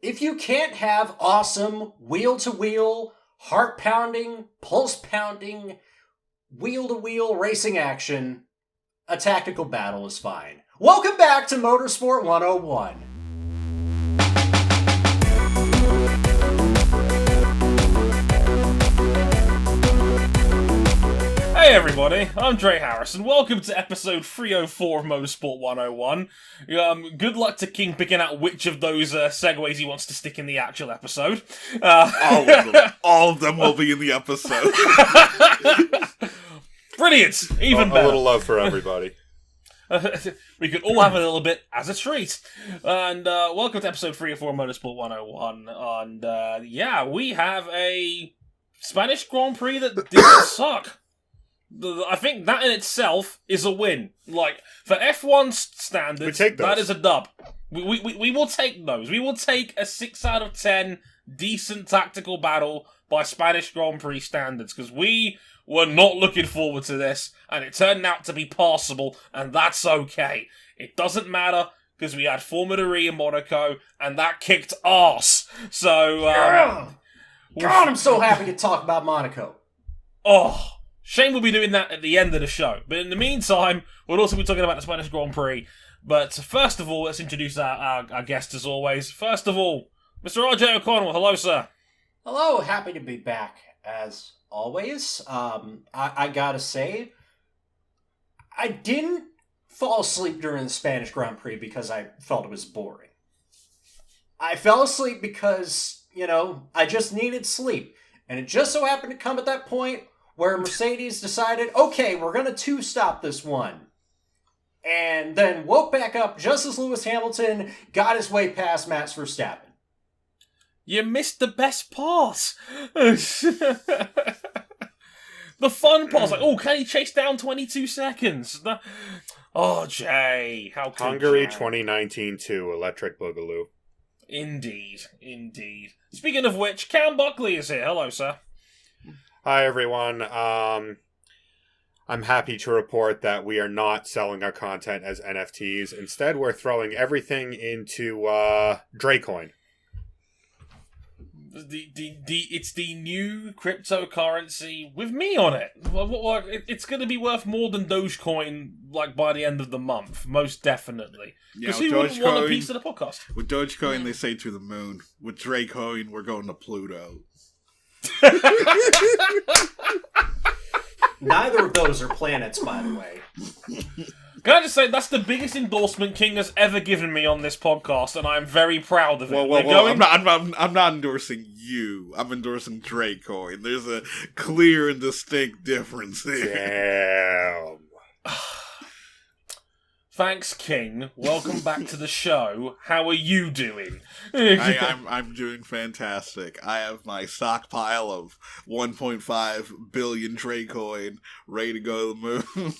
If you can't have awesome, wheel-to-wheel, heart-pounding, pulse-pounding, wheel-to-wheel racing action, a tactical battle is fine. Welcome back to Motorsport 101. Hey everybody, I'm Dre Harris, and welcome to episode 304 of Motorsport 101. Good luck to King picking out which of those segues he wants to stick in the actual episode. All of them will be in the episode. Brilliant! Even better. A little love for everybody. We could all have a little bit as a treat. And welcome to episode 304 of Motorsport 101. And we have a Spanish Grand Prix that didn't suck. I think that in itself is a win. Like, for F1 standards, that is a dub. We will take those. We will take a 6 out of 10 decent tactical battle by Spanish Grand Prix standards, because we were not looking forward to this, and it turned out to be passable, and that's okay. It doesn't matter, because we had Formula E in Monaco, and that kicked arse. So, God, I'm so happy to talk about Monaco. Oh, Shane will be doing that at the end of the show. But in the meantime, we'll also be talking about the Spanish Grand Prix. But first of all, let's introduce our guest as always. First of all, Mr. RJ O'Connell. Hello, sir. Hello, happy to be back as always. I gotta say, I didn't fall asleep during the Spanish Grand Prix because I felt it was boring. I fell asleep because, I just needed sleep. And it just so happened to come at that point where Mercedes decided, okay, we're going to two-stop this one. And then woke back up just as Lewis Hamilton got his way past Max Verstappen. You missed the best part. The fun part. Like, can he chase down 22 seconds? Jay, how could Hungary you? 2019 2, Electric Boogaloo. Indeed. Speaking of which, Cam Buckley is here. Hello, sir. Hi, everyone. I'm happy to report that we are not selling our content as NFTs. Instead, we're throwing everything into Dracoin. It's the new cryptocurrency with me on it. It's going to be worth more than Dogecoin, by the end of the month, most definitely. Because who wouldn't want a piece of the podcast? With Dogecoin, they say to the moon. With Dracoin, we're going to Pluto. Neither of those are planets, by the way. Can I just say, that's the biggest endorsement King has ever given me on this podcast, and I'm very proud of it. I'm not endorsing you. I'm endorsing Dracoin. There's a clear and distinct difference here. Damn. Thanks, King. Welcome back to the show. How are you doing? I'm doing fantastic. I have my stockpile of 1.5 billion Dracoin ready to go to the moon.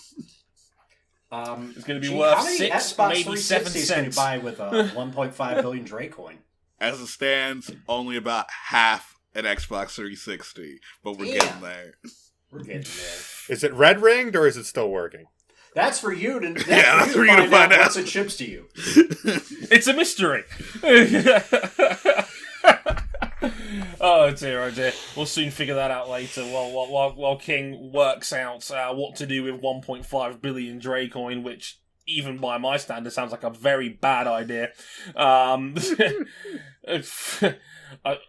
It's going to be worth how many 6, Xbox maybe 7 cents. Can you buy with a 1.5 billion Dracoin? As it stands, only about half an Xbox 360, but we're getting there. We're getting there. Is it red ringed or is it still working? That's for you to, that's for you to find out. Once it ships to you. It's a mystery. Oh dear. We'll soon figure that out later while King works out what to do with 1.5 billion Dracoin, which, even by my standards, sounds like a very bad idea.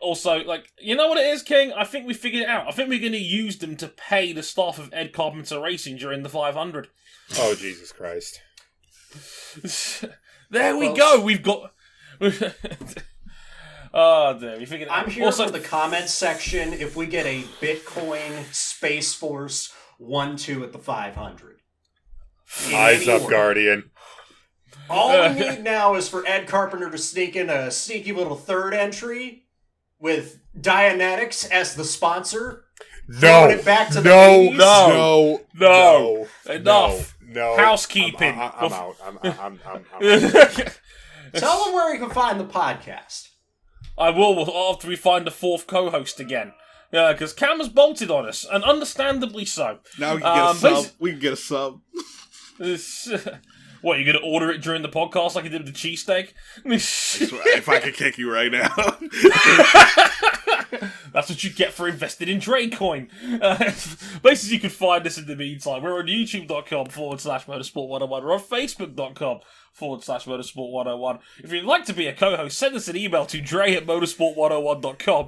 Also, you know what it is, King? I think we figured it out. I think we're going to use them to pay the staff of Ed Carpenter Racing during the 500. Oh, Jesus Christ. There we go. We've got... Oh, dear. We figured it out. I'm here for the comments section if we get a Bitcoin Space Force 1-2 at the 500. Eyes up, Guardian. All we need now is for Ed Carpenter to sneak in a sneaky little third entry with Dianetics as the sponsor. No. It back to No. Enough. No. Housekeeping. I'm out. I'm Tell them where you can find the podcast. I will after we find the fourth co-host again. Yeah, because Cam has bolted on us, and understandably so. Now we can get a sub. We can get a sub. What, you going to order it during the podcast like you did with the cheesesteak? If I could kick you right now. That's what you get for investing in Drakecoin. Places you can find us in the meantime. We're on youtube.com/motorsport101. We're on facebook.com/motorsport101. If you'd like to be a co-host, send us an email to dre@motorsport101.com.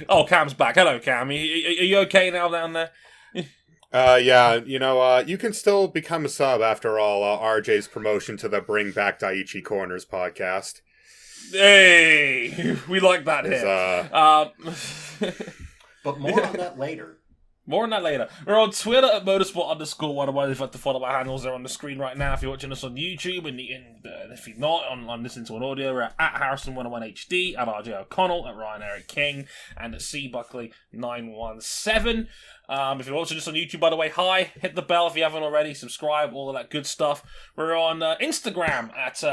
Oh, Cam's back. Hello, Cam. Are you okay now down there? Yeah, you can still become a sub after all. RJ's promotion to the Bring Back Daiichi Corners podcast. Hey, we like that here. But more on that later. More on that later. We're on Twitter at motorsport_101. If you'd like to follow our handles, they're on the screen right now. If you're watching us on YouTube, and if you're not on listening to an audio, we're at Harrison101HD, at RJ O'Connell, at Ryan Eric King, and at CBuckley917. If you're watching us on YouTube, by the way, hi, hit the bell if you haven't already, subscribe, all of that good stuff. We're on Instagram at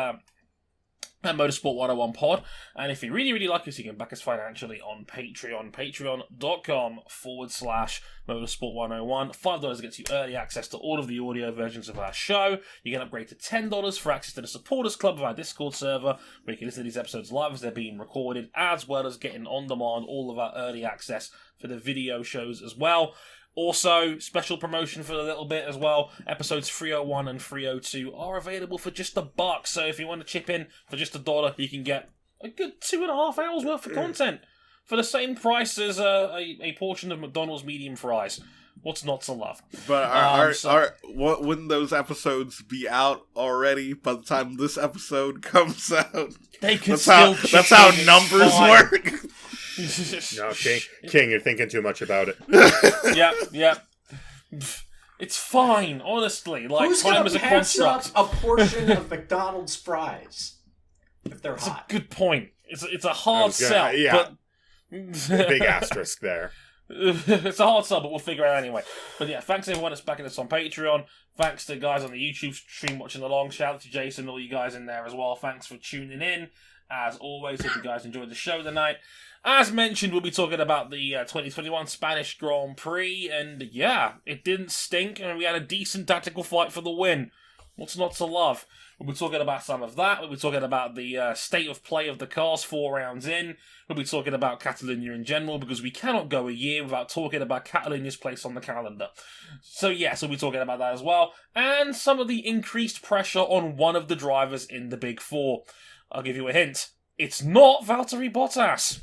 Motorsport 101 Pod, and if you really, really like us, you can back us financially on Patreon, patreon.com/Motorsport 101. $5 gets you early access to all of the audio versions of our show. You can upgrade to $10 for access to the supporters club of our Discord server, where you can listen to these episodes live as they're being recorded, as well as getting on demand all of our early access for the video shows as well. Also, special promotion for a little bit as well. Episodes 301 and 302 are available for just $1. So if you want to chip in for just $1, you can get a good 2.5 hours worth of content for the same price as a portion of McDonald's medium fries. What's not to love? But wouldn't those episodes be out already by the time this episode comes out? They could that's how numbers work. No, King, you're thinking too much about it. Yeah. It's fine, honestly. Like, who's time gonna is a pass construct. up a portion of McDonald's fries if they're That's hot? a good point. It's a hard sell, but big asterisk there. It's a hard sell, but we'll figure it out anyway. But yeah, thanks everyone that's backing us on Patreon. Thanks to guys on the YouTube stream watching along. Shout out to Jason and all you guys in there as well. Thanks for tuning in. As always, hope you guys enjoyed the show tonight. As mentioned, we'll be talking about the 2021 Spanish Grand Prix, and yeah, it didn't stink, and we had a decent tactical fight for the win. What's not to love? We'll be talking about some of that. We'll be talking about the state of play of the cars 4 rounds in. We'll be talking about Catalunya in general, because we cannot go a year without talking about Catalunya's place on the calendar. So yes, we'll be talking about that as well, and some of the increased pressure on one of the drivers in the Big Four. I'll give you a hint. It's not Valtteri Bottas.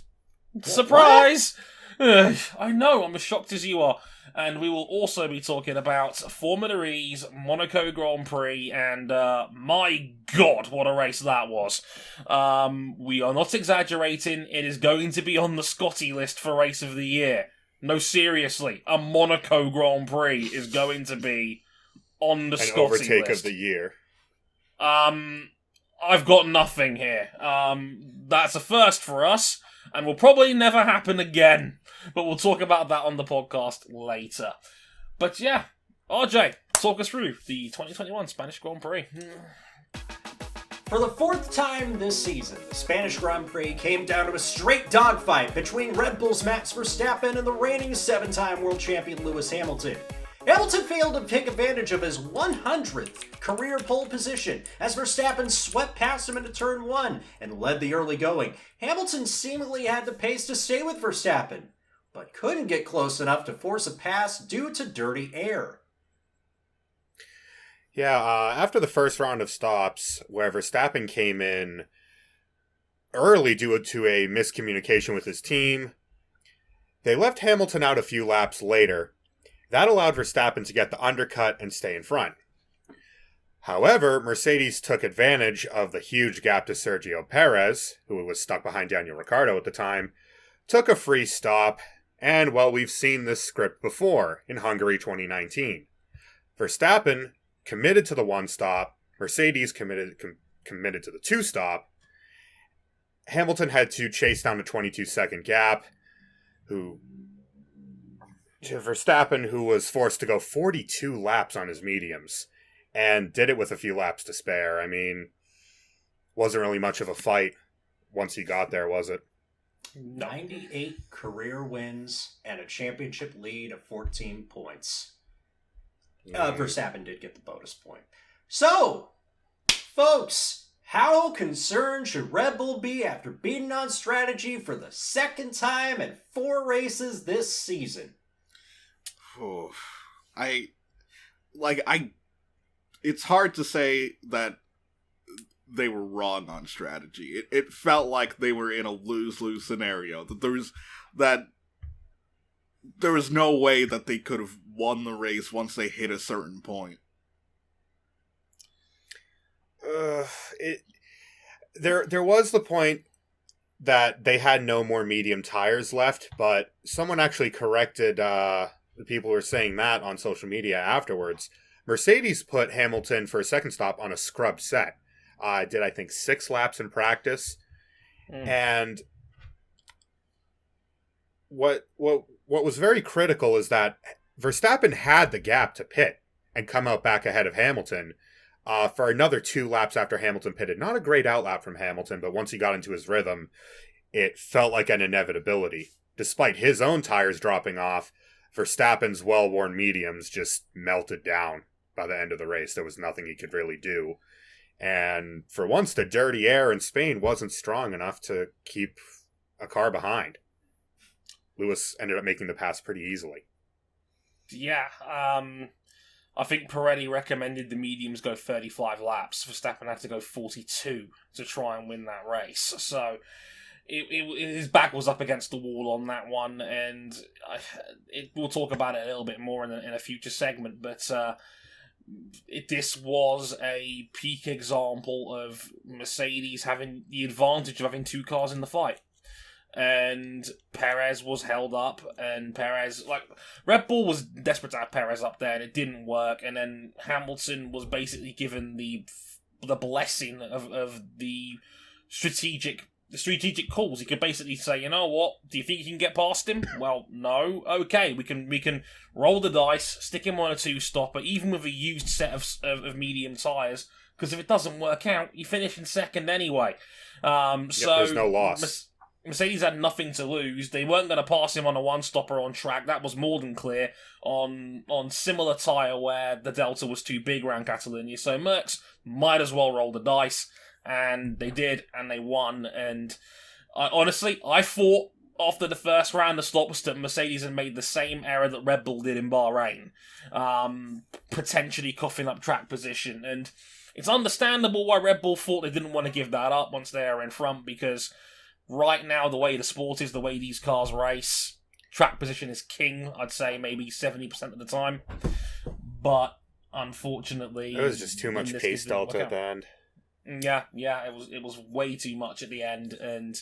Surprise! I know, I'm as shocked as you are. And we will also be talking about Formula E's Monaco Grand Prix, and my God, what a race that was. We are not exaggerating, it is going to be on the Scotty list for Race of the Year. No, seriously, a Monaco Grand Prix is going to be on the Scotty list. An overtake of the year. I've got nothing here. That's a first for us, and will probably never happen again. But we'll talk about that on the podcast later. But yeah, RJ, talk us through the 2021 Spanish Grand Prix. For the 4th time this season, the Spanish Grand Prix came down to a straight dogfight between Red Bull's Max Verstappen and the reigning 7-time world champion Lewis Hamilton. Hamilton failed to take advantage of his 100th career pole position as Verstappen swept past him into turn 1 and led the early going. Hamilton seemingly had the pace to stay with Verstappen, but couldn't get close enough to force a pass due to dirty air. Yeah, after the first round of stops, where Verstappen came in early due to a miscommunication with his team, they left Hamilton out a few laps later. That allowed Verstappen to get the undercut and stay in front. However, Mercedes took advantage of the huge gap to Sergio Perez, who was stuck behind Daniel Ricciardo at the time, took a free stop, and, well, we've seen this script before in Hungary 2019. Verstappen committed to the 1-stop, Mercedes committed to the 2-stop. Hamilton had to chase down a 22-second gap, to Verstappen, who was forced to go 42 laps on his mediums, and did it with a few laps to spare. I mean, wasn't really much of a fight once he got there, was it? 98 career wins and a championship lead of 14 points. Verstappen did get the bonus point. So, folks, how concerned should Red Bull be after beating on strategy for the second time in 4 races this season? Oh, it's hard to say that they were wrong on strategy. It felt like they were in a lose-lose scenario. That there was no way that they could have won the race once they hit a certain point. There was the point that they had no more medium tires left, but someone actually corrected the people who were saying that on social media afterwards. Mercedes put Hamilton for a second stop on a scrubbed set. Did I think 6 laps in practice, and what was very critical is that Verstappen had the gap to pit and come out back ahead of Hamilton for another 2 laps after Hamilton pitted. Not a great outlap from Hamilton, but once he got into his rhythm, it felt like an inevitability. Despite his own tires dropping off, Verstappen's well-worn mediums just melted down by the end of the race. There was nothing he could really do. And for once, the dirty air in Spain wasn't strong enough to keep a car behind. Lewis ended up making the pass pretty easily. Yeah, I think Pirelli recommended the mediums go 35 laps. Verstappen had to go 42 to try and win that race. So his back was up against the wall on that one, and we'll talk about it a little bit more in a future segment, but this was a peak example of Mercedes having the advantage of having 2 cars in the fight. And Perez was held up, and Red Bull was desperate to have Perez up there, and it didn't work. And then Hamilton was basically given the blessing of the strategic calls. He could basically say, you know what, do you think you can get past him? Well, no. Okay, we can roll the dice, stick him on a 2-stopper, even with a used set of medium tyres, because if it doesn't work out, you finish in second anyway. So there's no loss. Mercedes had nothing to lose. They weren't going to pass him on a 1-stopper on track. That was more than clear on similar tyre where the delta was too big around Catalunya. So Mercs might as well roll the dice. And they did, and they won. And honestly, I thought after the first round of stops that Mercedes had made the same error that Red Bull did in Bahrain, potentially coughing up track position. And it's understandable why Red Bull thought they didn't want to give that up once they are in front, because right now, the way the sport is, the way these cars race, track position is king, I'd say maybe 70% of the time. But unfortunately, it was just too much pace delta at the end. Yeah, it was way too much at the end, and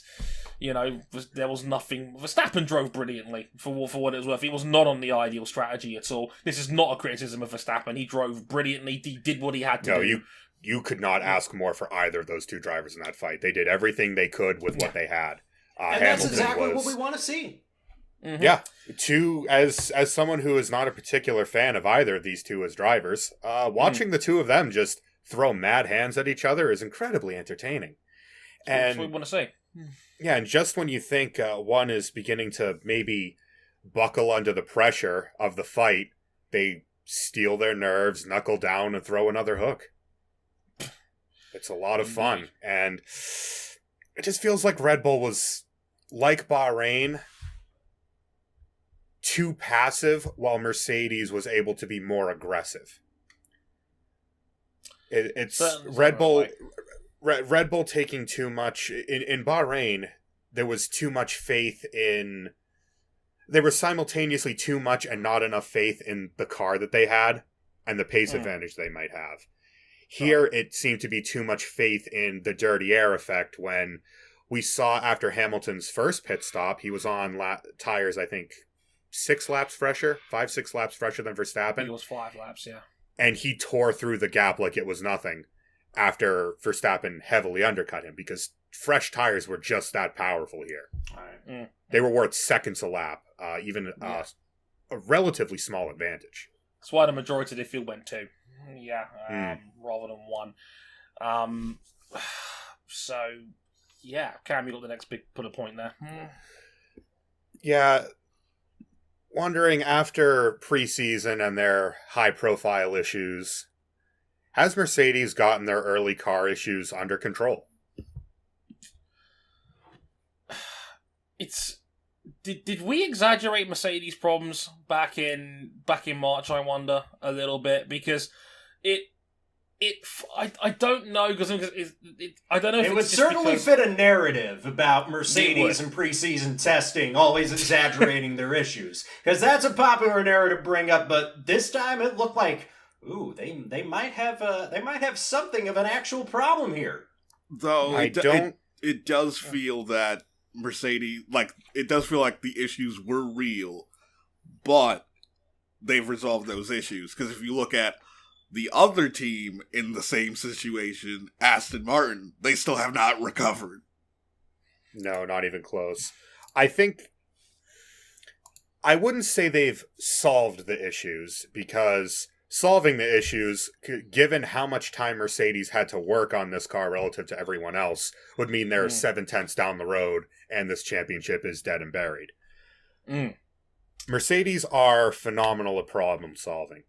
there was nothing. Verstappen drove brilliantly for what it was worth. He was not on the ideal strategy at all. This is not a criticism of Verstappen. He drove brilliantly. He did what he had to do. You could not ask more for either of those 2 drivers in that fight. They did everything they could with what they had. And that's exactly what we want to see. Mm-hmm. Yeah, as someone who is not a particular fan of either of these 2 as drivers, watching the 2 of them just throw mad hands at each other is incredibly entertaining. And that's what we want to see. Yeah, and just when you think one is beginning to maybe buckle under the pressure of the fight, they steel their nerves, knuckle down, and throw another hook. It's a lot of fun, and it just feels like Red Bull was, like Bahrain, too passive, while Mercedes was able to be more aggressive. It's Red Bull. Red Bull taking too much in Bahrain. There was too much faith in. There was simultaneously too much and not enough faith in the car that they had and the pace advantage they might have. Here, it seemed to be too much faith in the dirty air effect when we saw after Hamilton's first pit stop, he was on tires, I think, 6 laps fresher, 5-6 laps fresher than Verstappen. It was 5 laps, yeah. And he tore through the gap like it was nothing after Verstappen heavily undercut him, because fresh tires were just that powerful here. Right. They were worth seconds a lap, even a relatively small advantage. That's why the majority of the field went 2. Yeah, rather than 1. So, yeah, Cam, you got the next big put point there. Yeah, wondering after preseason and their high-profile issues, has Mercedes gotten their early car issues under control? Did we exaggerate Mercedes' problems back in March? I wonder a little bit, because I don't know, because I don't know if it would certainly fit a narrative about Mercedes and preseason testing always exaggerating their issues, because that's a popular narrative to bring up. But this time it looked like, ooh, they might have something of an actual problem here. Though it does feel that Mercedes, like, it does feel like the issues were real, but they've resolved those issues. Because if you look at the other team in the same situation, Aston Martin, they still have not recovered. No, not even close. I wouldn't say they've solved the issues, because solving the issues, given how much time Mercedes had to work on this car relative to everyone else, would mean they're 7/10 down the road and this championship is dead and buried. Mercedes are phenomenal at problem solving.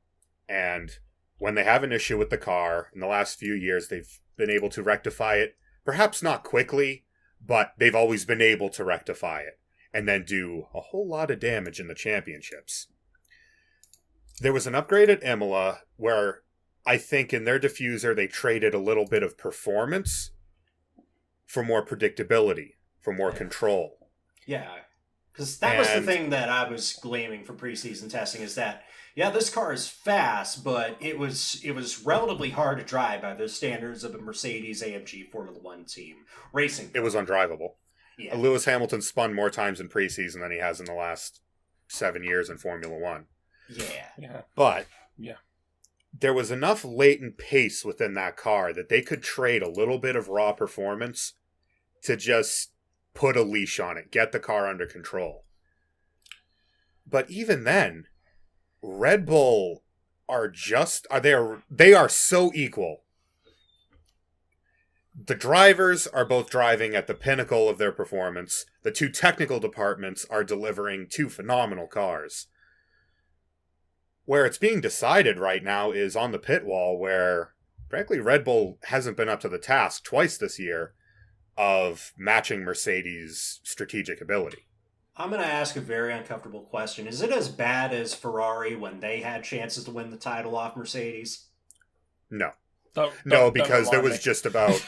And when they have an issue with the car, in the last few years, they've been able to rectify it. Perhaps not quickly, but they've always been able to rectify it and then do a whole lot of damage in the championships. There was an upgrade at Imola where I think in their diffuser they traded a little bit of performance for more predictability, for more control. Yeah, because that was the thing that I was gleaming from preseason testing, is that, yeah, this car is fast, but it was relatively hard to drive by the standards of a Mercedes-AMG Formula One team racing. It was undrivable. Yeah. Lewis Hamilton spun more times in preseason than he has in the last 7 years in Formula One. Yeah. But there was enough latent pace within that car that they could trade a little bit of raw performance to just put a leash on it, get the car under control. But even then, Red Bull they are so equal. The drivers are both driving at the pinnacle of their performance. The two technical departments are delivering two phenomenal cars. Where it's being decided right now is on the pit wall, where, frankly, Red Bull hasn't been up to the task twice this year of matching Mercedes' strategic ability. I'm going to ask a very uncomfortable question. Is it as bad as Ferrari when they had chances to win the title off Mercedes? No. No, because there was just about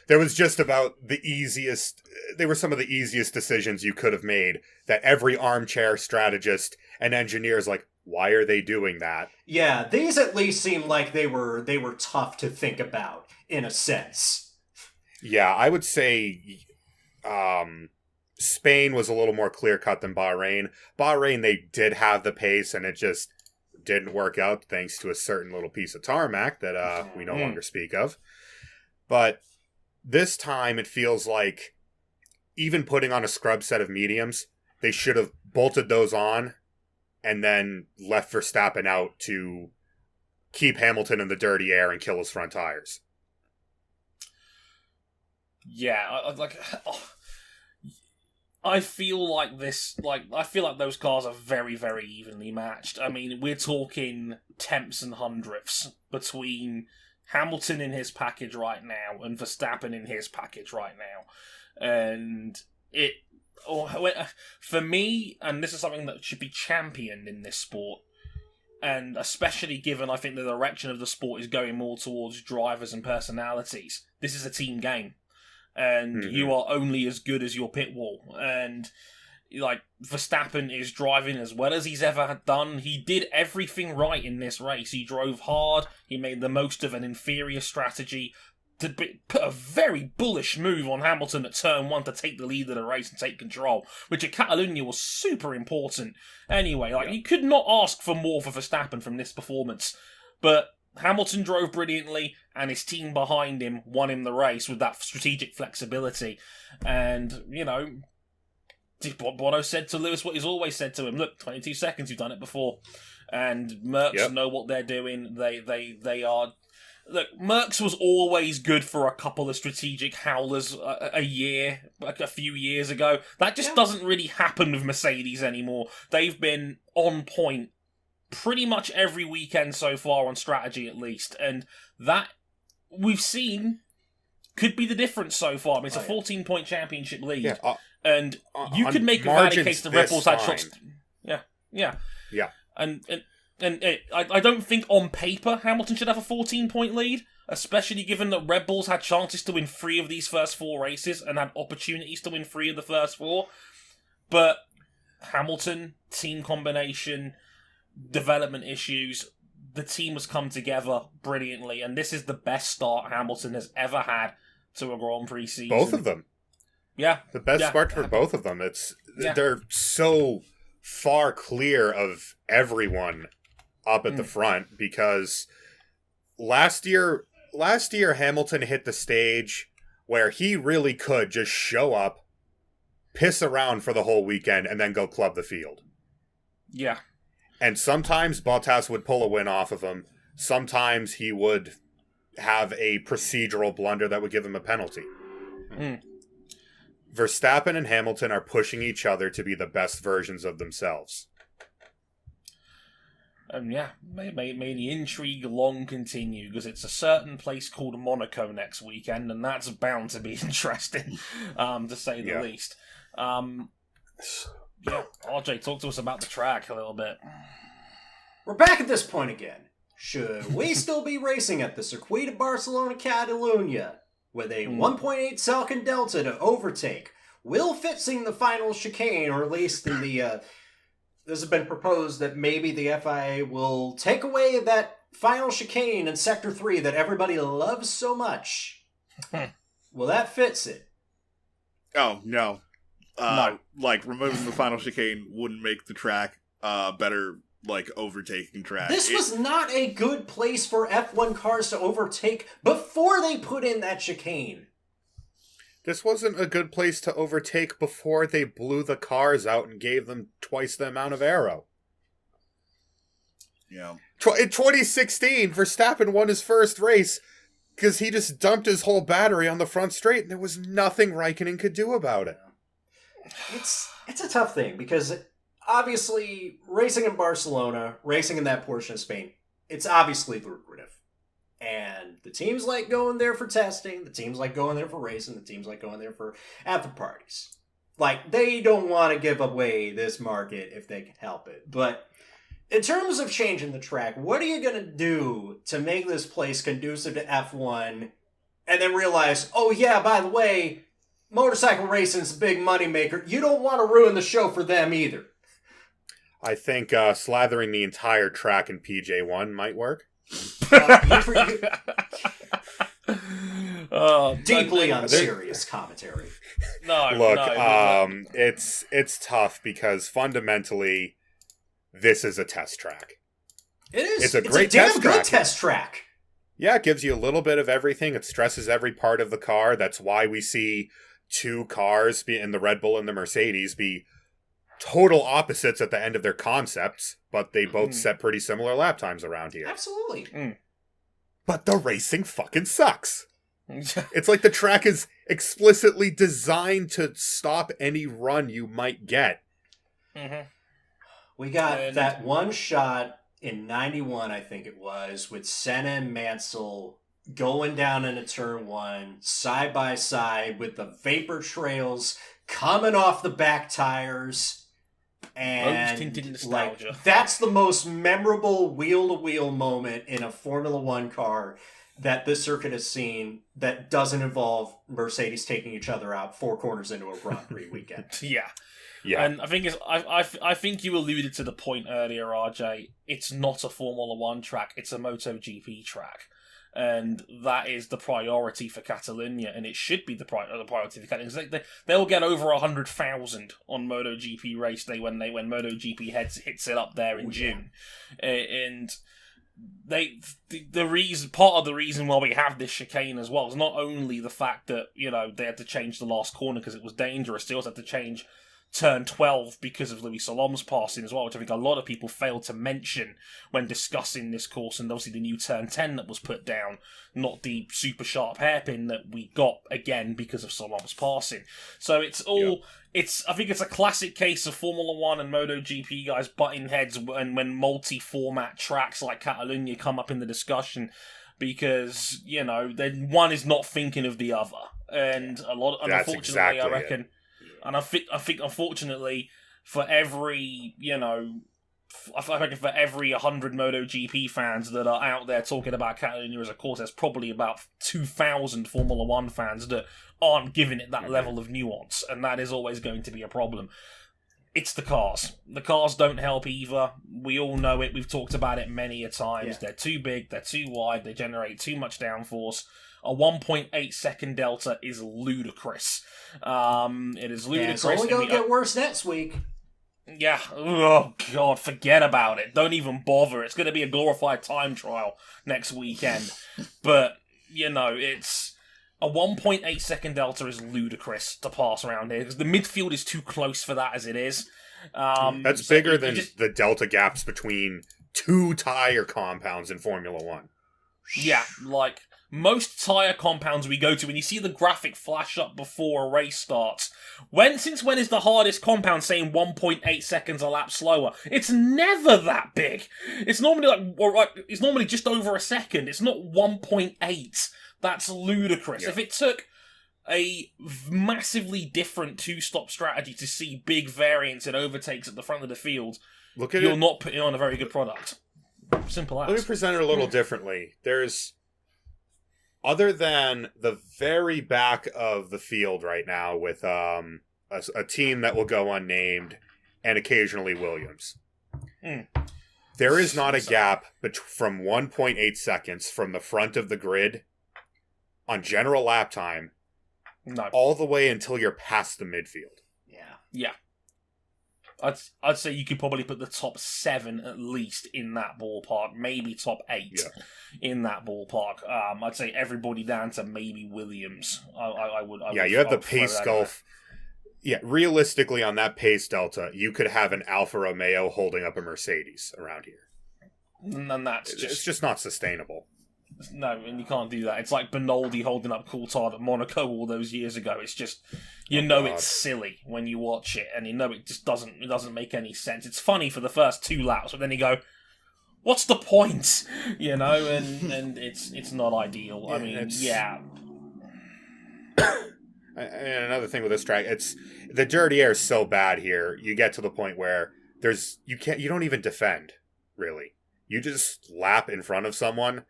the easiest. They were some of the easiest decisions you could have made that every armchair strategist and engineer is like, why are they doing that? Yeah, these at least seem like they were tough to think about, in a sense. Yeah, I would say Spain was a little more clear-cut than Bahrain. Bahrain, they did have the pace, and it just didn't work out thanks to a certain little piece of tarmac that we no longer speak of. But this time, it feels like even putting on a scrub set of mediums, they should have bolted those on and then left Verstappen out to keep Hamilton in the dirty air and kill his front tires. Yeah, I feel like those cars are very, very evenly matched. I mean, we're talking tenths and hundredths between Hamilton in his package right now and Verstappen in his package right now. And for me, and this is something that should be championed in this sport, and especially given I think the direction of the sport is going more towards drivers and personalities, this is a team game. And you are only as good as your pit wall. And like Verstappen is driving as well as he's ever done. He did everything right in this race. He drove hard. He made the most of an inferior strategy to put a very bullish move on Hamilton at turn 1 to take the lead of the race and take control, which at Catalunya was super important. Anyway, you could not ask for more for Verstappen from this performance. But Hamilton drove brilliantly, and his team behind him won him the race with that strategic flexibility. And, Bono said to Lewis what he's always said to him: look, 22 seconds, you've done it before. And Mercs know what they're doing. They are... Look, Mercs was always good for a couple of strategic howlers a few years ago. That just doesn't really happen with Mercedes anymore. They've been on point pretty much every weekend so far on strategy at least, and that we've seen could be the difference so far. I mean, it's a 14-point championship lead, and you could make a valid case the Red Bulls had shots. Yeah. And I don't think on paper Hamilton should have a 14-point lead, especially given that Red Bulls had chances to win 3 of these first 4 races and had opportunities to win 3 of the first 4. But Hamilton, team combination, development issues, the team has come together brilliantly, and this is the best start Hamilton has ever had to a Grand Prix season. Both of them. Yeah. The best start for both of them. They're so far clear of everyone up at the front, because last year Hamilton hit the stage where he really could just show up, piss around for the whole weekend, and then go club the field. Yeah. And sometimes Bottas would pull a win off of him. Sometimes he would have a procedural blunder that would give him a penalty. Verstappen and Hamilton are pushing each other to be the best versions of themselves. And may the intrigue long continue, because it's a certain place called Monaco next weekend, and that's bound to be interesting, to say the least. RJ, talk to us about the track a little bit. We're back at this point again. Should we still be racing at the Circuit of Barcelona Catalunya with a 1.8 second delta to overtake? Will fixing the final chicane, or at least in the... this has been proposed that maybe the FIA will take away that final chicane in Sector 3 that everybody loves so much. Will that fix it? Oh, no. No. Like, removing the final chicane wouldn't make the track better, like, overtaking track. This was not a good place for F1 cars to overtake before they put in that chicane. This wasn't a good place to overtake before they blew the cars out and gave them twice the amount of aero. Yeah. In 2016, Verstappen won his first race because he just dumped his whole battery on the front straight, and there was nothing Raikkonen could do about it. It's a tough thing, because obviously racing in Barcelona, racing in that portion of Spain, it's obviously lucrative. And the teams like going there for testing, the teams like going there for racing, the teams like going there for after parties. Like, they don't want to give away this market if they can help it. But in terms of changing the track, what are you going to do to make this place conducive to F1 and then realize, oh yeah, by the way, motorcycle racing's a big moneymaker. You don't want to ruin the show for them either. I think slathering the entire track in PJ1 might work. Deeply unserious commentary. Look, it's tough because fundamentally, this is a test track. It is. It's a great damn good track. test track. Yeah, it gives you a little bit of everything. It stresses every part of the car. That's why we see 2 cars, in the Red Bull and the Mercedes, be total opposites at the end of their concepts, but they both set pretty similar lap times around here. Absolutely. But the racing fucking sucks. It's like the track is explicitly designed to stop any run you might get. We got that one shot in 91, I think it was, with Senna and Mansell going down into turn 1, side by side, with the vapor trails coming off the back tires. And like, that's the most memorable wheel-to-wheel moment in a Formula One car that this circuit has seen that doesn't involve Mercedes taking each other out 4 corners into a Grand Prix weekend. Yeah. And I think I think you alluded to the point earlier, RJ. It's not a Formula One track; it's a MotoGP track. And that is the priority for Catalunya, and it should be the priority for Catalunya. They'll get over 100,000 on MotoGP race day when MotoGP hits it up there in June, and part of the reason why we have this chicane as well is not only the fact that they had to change the last corner because it was dangerous. They also had to change turn 12 because of Louis Salom's passing as well, which I think a lot of people failed to mention when discussing this course, and obviously the new turn 10 that was put down, not the super sharp hairpin that we got again because of Salom's passing. So it's all... I think it's a classic case of Formula 1 and MotoGP guys butting heads when multi-format tracks like Catalunya come up in the discussion, because, then one is not thinking of the other. And unfortunately, exactly I reckon... It. And I think, unfortunately, for every, I reckon for every 100 MotoGP fans that are out there talking about Catalunya as a course, there's probably about 2,000 Formula 1 fans that aren't giving it that level of nuance, and that is always going to be a problem. It's the cars. The cars don't help either. We all know it. We've talked about it many a times. Yeah. They're too big, they're too wide, they generate too much downforce. A 1.8 second delta is ludicrous. It is ludicrous. Yeah, it's only going to get worse next week. Yeah. Oh, God, forget about it. Don't even bother. It's going to be a glorified time trial next weekend. But, it's... A 1.8 second delta is ludicrous to pass around here, because the midfield is too close for that as it is. That's bigger than the delta gaps between two tire compounds in Formula 1. Yeah, like... Most tyre compounds we go to, when you see the graphic flash up before a race starts, since when is the hardest compound saying 1.8 seconds a lap slower? It's never that big. It's normally just over a second. It's not 1.8. That's ludicrous. Yeah. If it took a massively different two-stop strategy to see big variance in overtakes at the front of the field, you're not putting on a very good product. Simple as. Let me present it a little differently. Other than the very back of the field right now with a team that will go unnamed and occasionally Williams, there is not a gap from 1.8 seconds from the front of the grid on general lap time all the way until you're past the midfield. Yeah. I'd say you could probably put the top 7 at least in that ballpark, maybe top 8 in that ballpark. I'd say everybody down to maybe Williams. You have the pace gulf. Yeah, realistically on that pace delta, you could have an Alfa Romeo holding up a Mercedes around here. And it's just not sustainable. No, and you can't do that. It's like Benoldi holding up Coulthard at Monaco all those years ago. It's just, it's silly when you watch it, and it just doesn't make any sense. It's funny for the first 2 laps, but then you go, what's the point? And it's not ideal. And another thing with this track, the dirty air is so bad here. You get to the point where you don't even defend, really. You just lap in front of someone,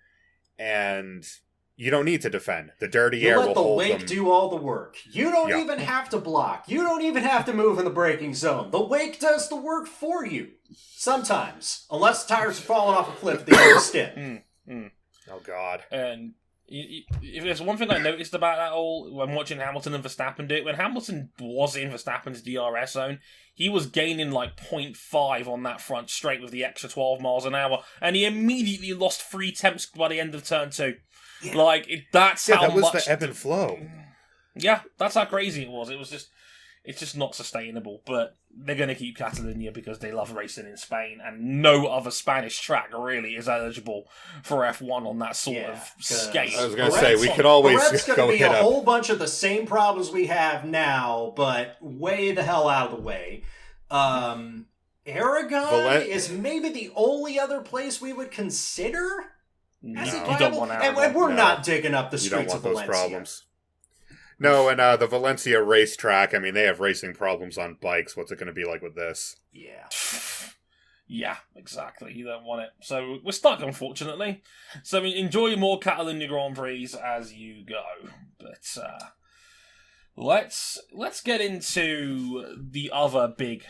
and you don't need to defend. The dirty air will hold them. Let the wake do all the work. You don't even have to block. You don't even have to move in the braking zone. The wake does the work for you. Sometimes. Unless the tires are falling off a cliff at the end of the stint. Oh, God. And if there's one thing I noticed about that all, when watching Hamilton and Verstappen do it, when Hamilton was in Verstappen's DRS zone, he was gaining like 0.5 on that front straight with the extra 12 miles an hour, and he immediately lost 3 tenths by the end of turn 2. Yeah. That's how that was much... the ebb and flow. Yeah, that's how crazy it was. It's just not sustainable, but they're going to keep Catalunya because they love racing in Spain, and no other Spanish track really is eligible for F1 on that sort of scale. I was going to say, we could always go hit up. It's going to be a whole bunch of the same problems we have now, but way the hell out of the way. Aragon is maybe the only other place we would consider as you don't want Aragon. And we're not digging up the streets of Valencia. Those problems. No, and the Valencia racetrack, I mean, they have racing problems on bikes. What's it going to be like with this? Yeah. Yeah, exactly. You don't want it. So we're stuck, unfortunately. So enjoy more Catalunya Grand Prix as you go. But let's get into the other big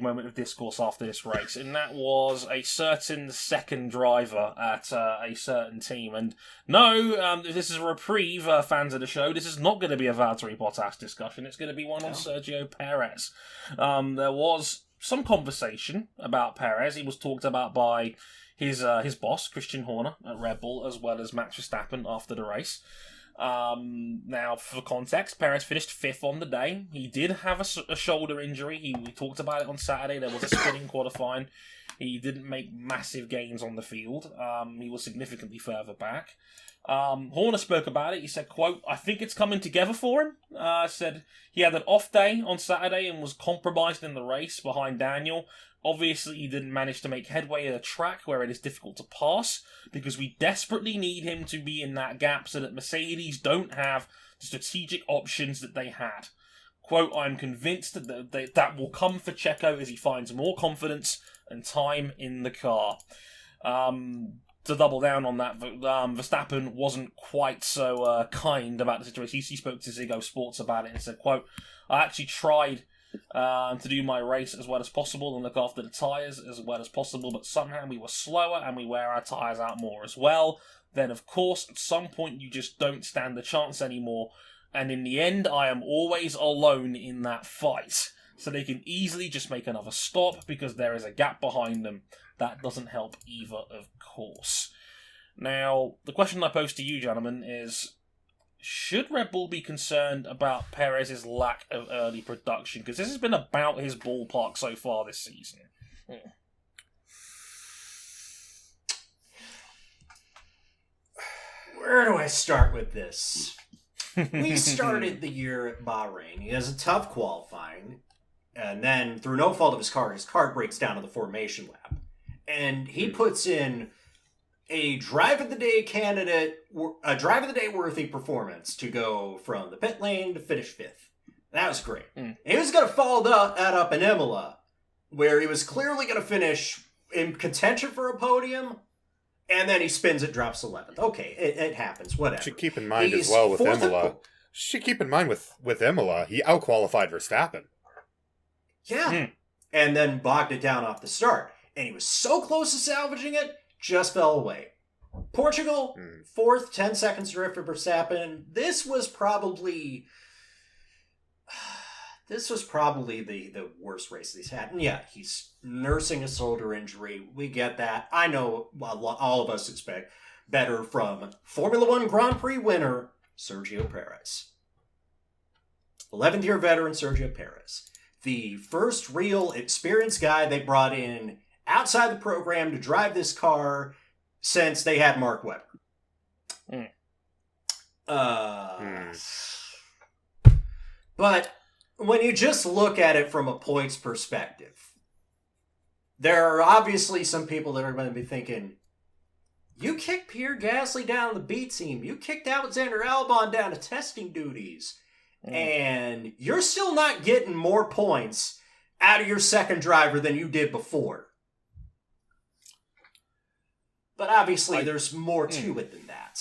moment of discourse after this race, and that was a certain second driver at a certain team. And no, this is a reprieve, fans of the show. This is not going to be a Valtteri Bottas discussion. It's going to be one on Sergio Perez. There was some conversation about Perez. He was talked about by his boss, Christian Horner at Red Bull, as well as Max Verstappen after the race. Now, for context, Perez finished 5th on the day. He did have a shoulder injury. We talked about it on Saturday. There was a spinning qualifying. He didn't make massive gains on the field. He was significantly further back. Horner spoke about it. He said, quote, "I think it's coming together for him." Said he had an off day on Saturday and was compromised in the race behind Daniel. Obviously, he didn't manage to make headway at a track where it is difficult to pass, because we desperately need him to be in that gap so that Mercedes don't have the strategic options that they had. Quote, "I'm convinced that will come for Checo as he finds more confidence and time in the car." To double down on that, Verstappen wasn't quite so kind about the situation. He spoke to Ziggo Sports about it and said, quote, "I actually tried to do my race as well as possible and look after the tyres as well as possible, but somehow we were slower and we wear our tyres out more as well. Then, of course, at some point you just don't stand the chance anymore, and in the end I am always alone in that fight. So they can easily just make another stop because there is a gap behind them. That doesn't help either, of course." Now, the question I pose to you, gentlemen, is, should Red Bull be concerned about Perez's lack of early production? Because this has been about his ballpark so far this season. Where do I start with this? We started the year at Bahrain. He has a tough qualifying, and then through no fault of his car breaks down in the formation lap. And he puts in a drive of the day worthy performance to go from the pit lane to finish 5th. That was great. He was going to follow that up in Imola, where he was clearly going to finish in contention for a podium, and then he spins it, drops 11th. Okay, it happens, whatever. Should keep in mind as well with Imola. Should keep in mind with Imola, he outqualified Verstappen. Yeah. And then bogged it down off the start. And he was so close to salvaging it, just fell away. Portugal, 4th, 10 seconds drift for Verstappen. This was probably the worst race he's had. And yeah, he's nursing a shoulder injury. We get that. I know all of us expect better from Formula One Grand Prix winner Sergio Perez. 11th year veteran Sergio Perez. The first real experienced guy they brought in outside the program to drive this car since they had Mark Webber. But when you just look at it from a points perspective, there are obviously some people that are going to be thinking, you kicked Pierre Gasly down to the B team. You kicked Alexander Albon down to testing duties. And you're still not getting more points out of your second driver than you did before. But obviously, there's more to it than that.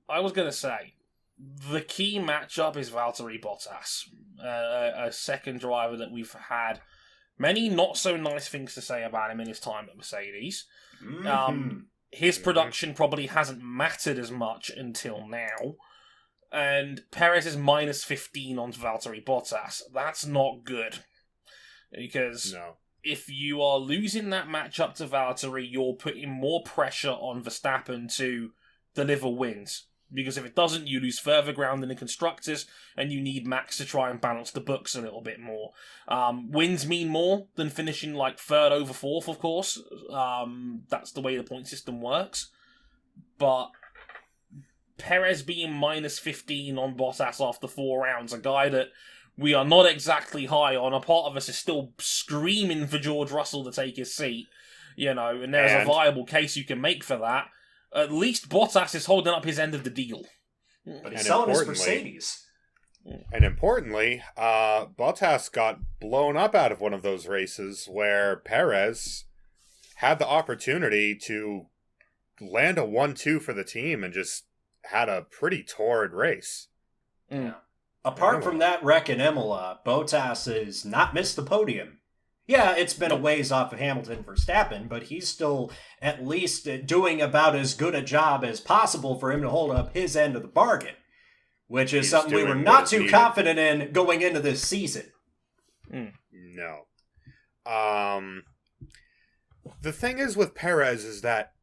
I was going to say, the key matchup is Valtteri Bottas, a second driver that we've had many not so nice things to say about him in his time at Mercedes. His production probably hasn't mattered as much until now. And Perez is minus 15 on Valtteri Bottas. That's not good. Because if you are losing that matchup to Valtteri, you're putting more pressure on Verstappen to deliver wins. Because if it doesn't, you lose further ground in the constructors, and you need Max to try and balance the books a little bit more. Wins mean more than finishing like 3rd over 4th, of course. That's the way the point system works. But Perez being minus 15 on Bottas after 4 rounds, a guy that we are not exactly high on, a part of us is still screaming for George Russell to take his seat, and there's a viable case you can make for that. At least Bottas is holding up his end of the deal. But he's selling his Mercedes. And importantly, Bottas got blown up out of one of those races where Perez had the opportunity to land a 1-2 for the team and just had a pretty torrid race. Yeah. Apart from that wreck in Imola, Bottas has not missed the podium. Yeah, it's been a ways off of Hamilton for Verstappen, but he's still at least doing about as good a job as possible for him to hold up his end of the bargain, which is something we were not too confident in going into this season. No. The thing is with Perez is that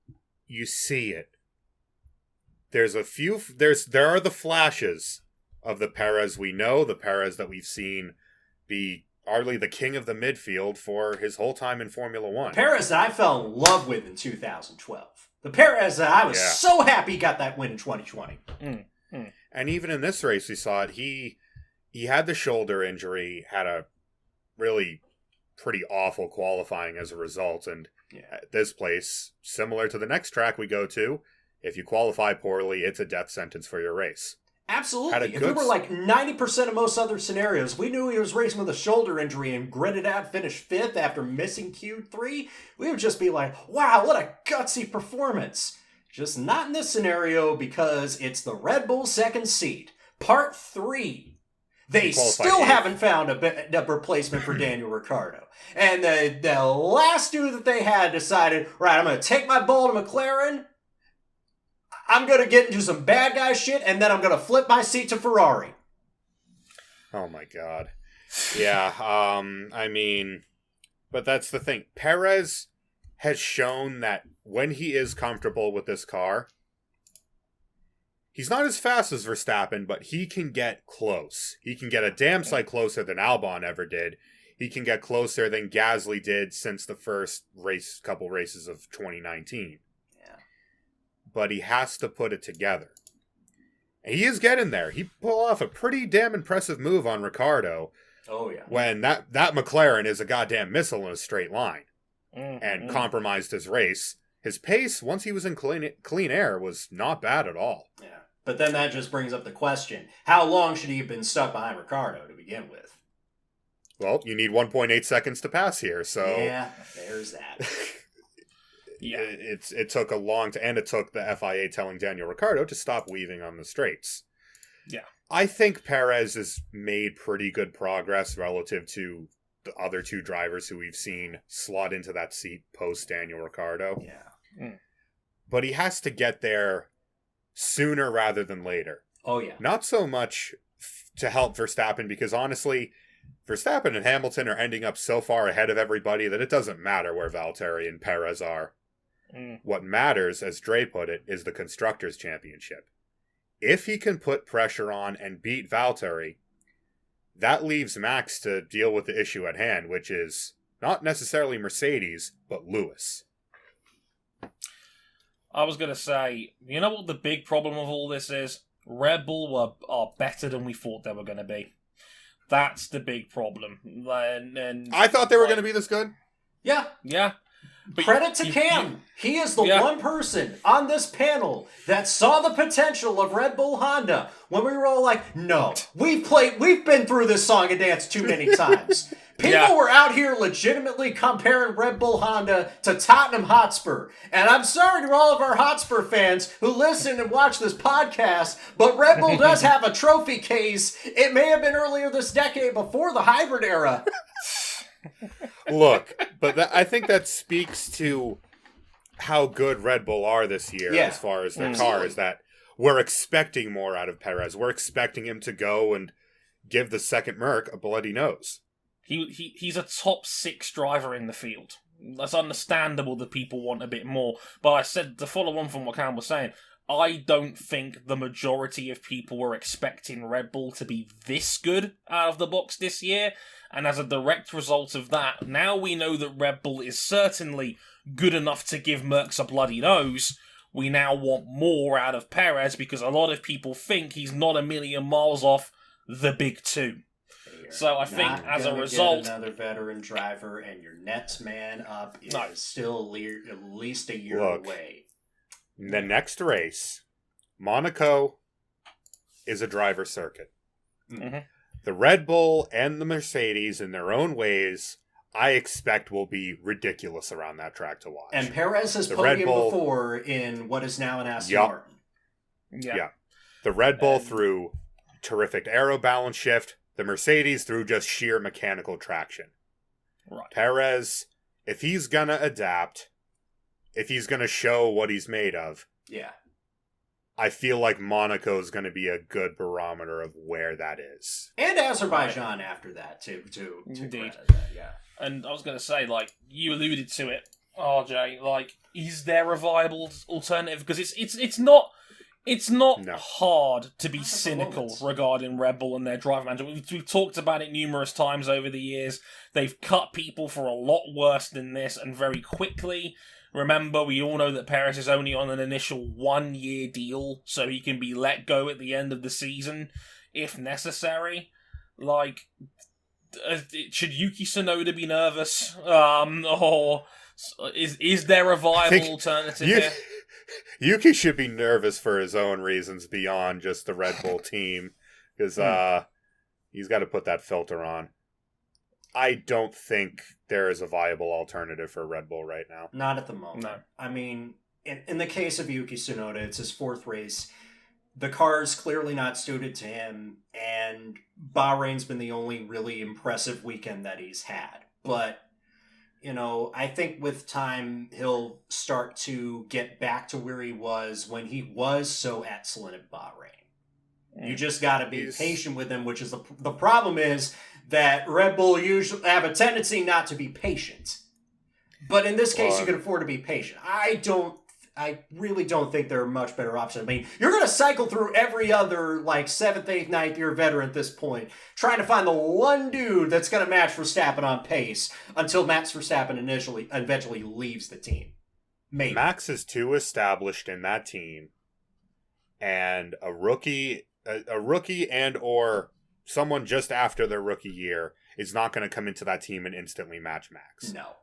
you see it. there are the flashes of the Perez we know, the Perez that we've seen be arguably the king of the midfield for his whole time in Formula One. Perez that I fell in love with in 2012. The Perez that I was so happy got that win in 2020. And even in this race, we saw it. He had the shoulder injury, had a really pretty awful qualifying as a result. And at this place, similar to the next track we go to, if you qualify poorly, it's a death sentence for your race. Absolutely. If we were like 90% of most other scenarios, we knew he was racing with a shoulder injury and gritted out, finished 5th after missing Q3, we would just be like, wow, what a gutsy performance. Just not in this scenario because it's the Red Bull second seat. Part 3. They still haven't found a replacement for Daniel Ricciardo. And the last dude that they had decided, right, I'm going to take my ball to McLaren, I'm going to get into some bad guy shit, and then I'm going to flip my seat to Ferrari. Oh my god. Yeah, I mean, but that's the thing. Perez has shown that when he is comfortable with this car, he's not as fast as Verstappen, but he can get close. He can get a damn sight closer than Albon ever did. He can get closer than Gasly did since the first couple races of 2019. But he has to put it together. And he is getting there. He pulled off a pretty damn impressive move on Ricciardo. Oh, yeah. When that McLaren is a goddamn missile in a straight line. And compromised his race. His pace, once he was in clean air, was not bad at all. Yeah. But then that just brings up the question, how long should he have been stuck behind Ricciardo to begin with? Well, you need 1.8 seconds to pass here, so... Yeah, there's that. Yeah, it took a long time, and it took the FIA telling Daniel Ricciardo to stop weaving on the straights. Yeah. I think Perez has made pretty good progress relative to the other two drivers who we've seen slot into that seat post Daniel Ricciardo. Yeah. But he has to get there sooner rather than later. Oh, yeah. Not so much to help Verstappen, because honestly, Verstappen and Hamilton are ending up so far ahead of everybody that it doesn't matter where Valtteri and Perez are. What matters, as Dre put it, is the Constructors' Championship. If he can put pressure on and beat Valtteri, that leaves Max to deal with the issue at hand, which is not necessarily Mercedes, but Lewis. I was going to say, you know what the big problem of all this is? Red Bull are better than we thought they were going to be. That's the big problem. And I thought they were going to be this good. Yeah. Yeah. But credit to Cam. He is the one person on this panel that saw the potential of Red Bull Honda when we were all like, no, we've been through this song and dance too many times. People were out here legitimately comparing Red Bull Honda to Tottenham Hotspur. And I'm sorry to all of our Hotspur fans who listen and watch this podcast, but Red Bull does have a trophy case. It may have been earlier this decade before the hybrid era. Look, but I think that speaks to how good Red Bull are this year as far as their cars, that we're expecting more out of Perez. We're expecting him to go and give the second Merc a bloody nose. He's a top 6 driver in the field. That's understandable that people want a bit more. But I said, to follow on from what Cam was saying, I don't think the majority of people were expecting Red Bull to be this good out of the box this year. And as a direct result of that, now we know that Red Bull is certainly good enough to give Mercs a bloody nose. We now want more out of Perez because a lot of people think he's not a million miles off the big two. So I think as a result, another veteran driver and your next man up is still at least a year away. The next race, Monaco, is a driver circuit. Mm-hmm. The Red Bull and the Mercedes, in their own ways, I expect will be ridiculous around that track to watch. And Perez has podiumed before in what is now an Aston Martin. Yeah. The Red Bull through terrific aero balance shift. The Mercedes through just sheer mechanical traction. Right. Perez, if he's going to adapt, if he's going to show what he's made of, I feel like Monaco is going to be a good barometer of where that is. And Azerbaijan after that, too. Indeed. Yeah. And I was going to say, you alluded to it, RJ, is there a viable alternative? Because it's not... It's not No. hard to be Not at the cynical moment. regarding Red Bull and their driver management. We've talked about it numerous times over the years. They've cut people for a lot worse than this, and very quickly. Remember, we all know that Perez is only on an initial 1-year deal, so he can be let go at the end of the season if necessary. Like, should Yuki Tsunoda be nervous? Or is there a viable alternative here? Yuki should be nervous for his own reasons beyond just the Red Bull team, because he's got to put that filter on. I don't think there is a viable alternative for Red Bull right now. Not at the moment. No. I mean, in the case of Yuki Tsunoda, it's his 4th race. The car's clearly not suited to him, and Bahrain's been the only really impressive weekend that he's had. But, I think with time, he'll start to get back to where he was when he was so excellent at Bahrain. You just got to be patient with him, which is the problem is that Red Bull usually have a tendency not to be patient. But in this case, you can afford to be patient. I really don't think there are much better options. I mean, you're going to cycle through every other, 7th, 8th, 9th year veteran at this point, trying to find the one dude that's going to match Verstappen on pace until Max Verstappen eventually leaves the team. Maybe. Max is too established in that team, and a rookie and or someone just after their rookie year is not going to come into that team and instantly match Max. No.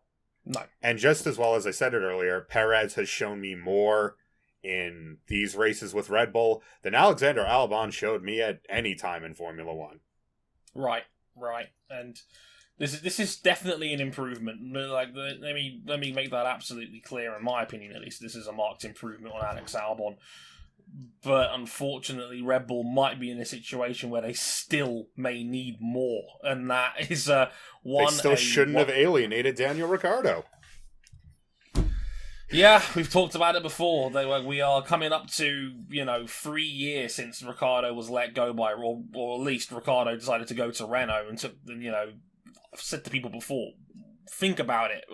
And just as well as I said it earlier, Perez has shown me more in these races with Red Bull than Alexander Albon showed me at any time in Formula One. Right. And this is definitely an improvement. Let me make that absolutely clear. In my opinion, at least, this is a marked improvement on Alex Albon. But unfortunately, Red Bull might be in a situation where they still may need more, and that is one. They still shouldn't have alienated Daniel Ricciardo. Yeah, we've talked about it before. We are coming up to 3 years since Ricciardo was let go by, or at least Ricciardo decided to go to Renault and took. I've said to people before, think about it.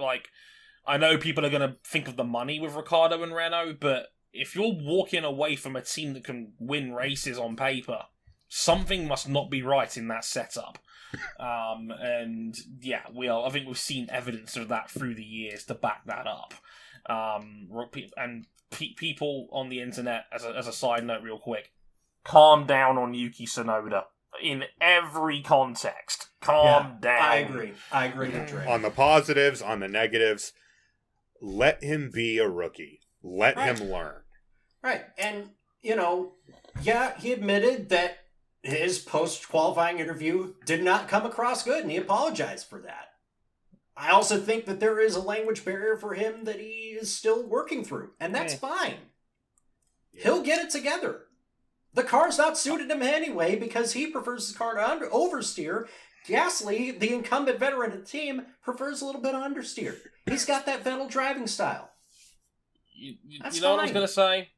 I know people are going to think of the money with Ricciardo and Renault, but if you're walking away from a team that can win races on paper, something must not be right in that setup. And yeah, I think we've seen evidence of that through the years to back that up. And people on the internet, as a side note real quick, calm down on Yuki Tsunoda. In every context, calm down. I agree with Dre. On the positives, on the negatives, let him be a rookie. Let him learn. Right. And, he admitted that his post-qualifying interview did not come across good, and he apologized for that. I also think that there is a language barrier for him that he is still working through, and that's fine. He'll get it together. The car's not suited him anyway because he prefers the car to oversteer. Gasly, the incumbent veteran of the team, prefers a little bit of understeer. He's got that Vettel driving style. You know what I was going to say?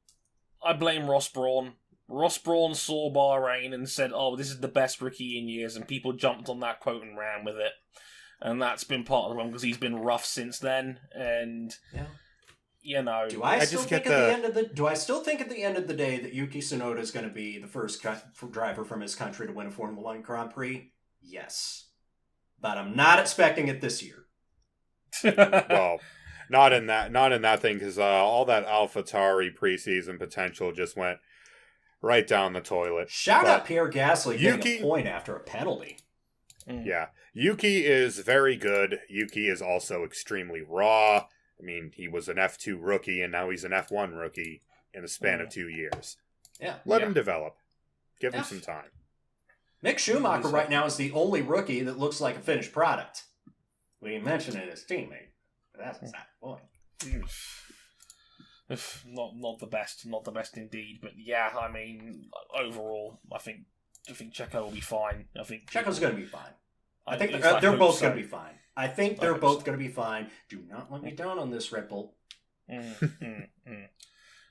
I blame Ross Brawn. Ross Brawn saw Bahrain and said, this is the best rookie in years, and people jumped on that quote and ran with it. And that's been part of the problem because he's been rough since then, and Do I still think at the end of the day that Yuki Tsunoda is going to be the first driver from his country to win a Formula One Grand Prix? Yes, but I'm not expecting it this year. Well, not in that thing, because all that AlphaTauri preseason potential just went right down the toilet. Shout out Pierre Gasly getting a point after a penalty. Yeah, Yuki is very good. Yuki is also extremely raw. I mean, he was an F2 rookie, and now he's an F1 rookie in the span of 2 years. Yeah. Let him develop. Give him some time. Mick Schumacher right now is the only rookie that looks like a finished product. We mentioned it as teammate, but that's beside the point. Not the best indeed. But yeah, I mean, overall, I think Checo will be fine. I think Checo's going to be fine. I think they're both going to be fine. I think they're both going to be fine. Do not let me down on this, Red Bull.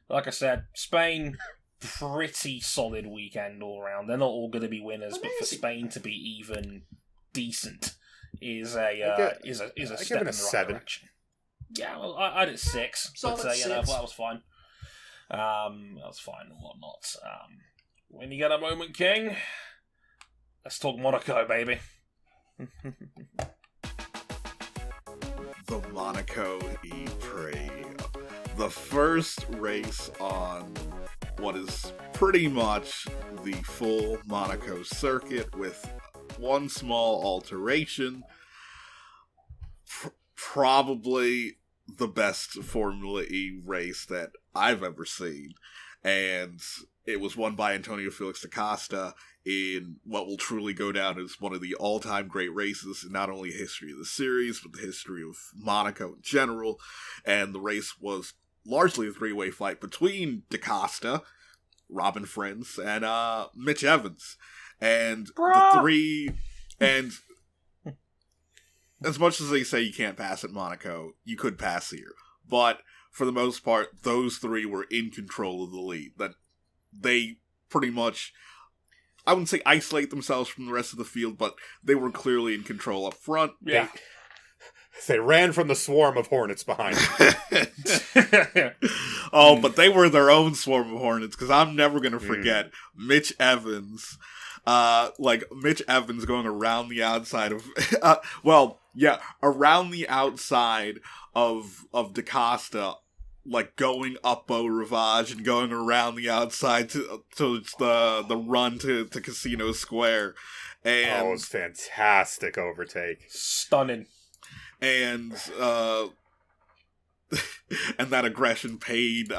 Like I said, Spain, pretty solid weekend all around. They're not all going to be winners, but for Spain to be even decent is a step in the right direction. Yeah, well, I did 6, but that was fine. That's fine and whatnot. When you get a moment, King, let's talk Monaco, baby. The Monaco E-Prix. The first race on what is pretty much the full Monaco circuit with one small alteration. Probably the best Formula E race that I've ever seen. And it was won by Antonio Felix Da Costa in what will truly go down as one of the all-time great races in not only the history of the series, but the history of Monaco in general. And the race was largely a three-way fight between Da Costa, Robin Frijns, and Mitch Evans. And the three... And as much as they say you can't pass at Monaco, you could pass here. But for the most part, those three were in control of the lead. That they pretty much... I wouldn't say isolate themselves from the rest of the field, but they were clearly in control up front. Yeah. They ran from the swarm of hornets behind them. Oh, but they were their own swarm of hornets, because I'm never going to forget Mitch Evans. Mitch Evans going around the outside of... around the outside of Da Costa, like going up Beau Rivage and going around the outside to the run to Casino Square. And it was fantastic overtake. Stunning. And and that aggression paid...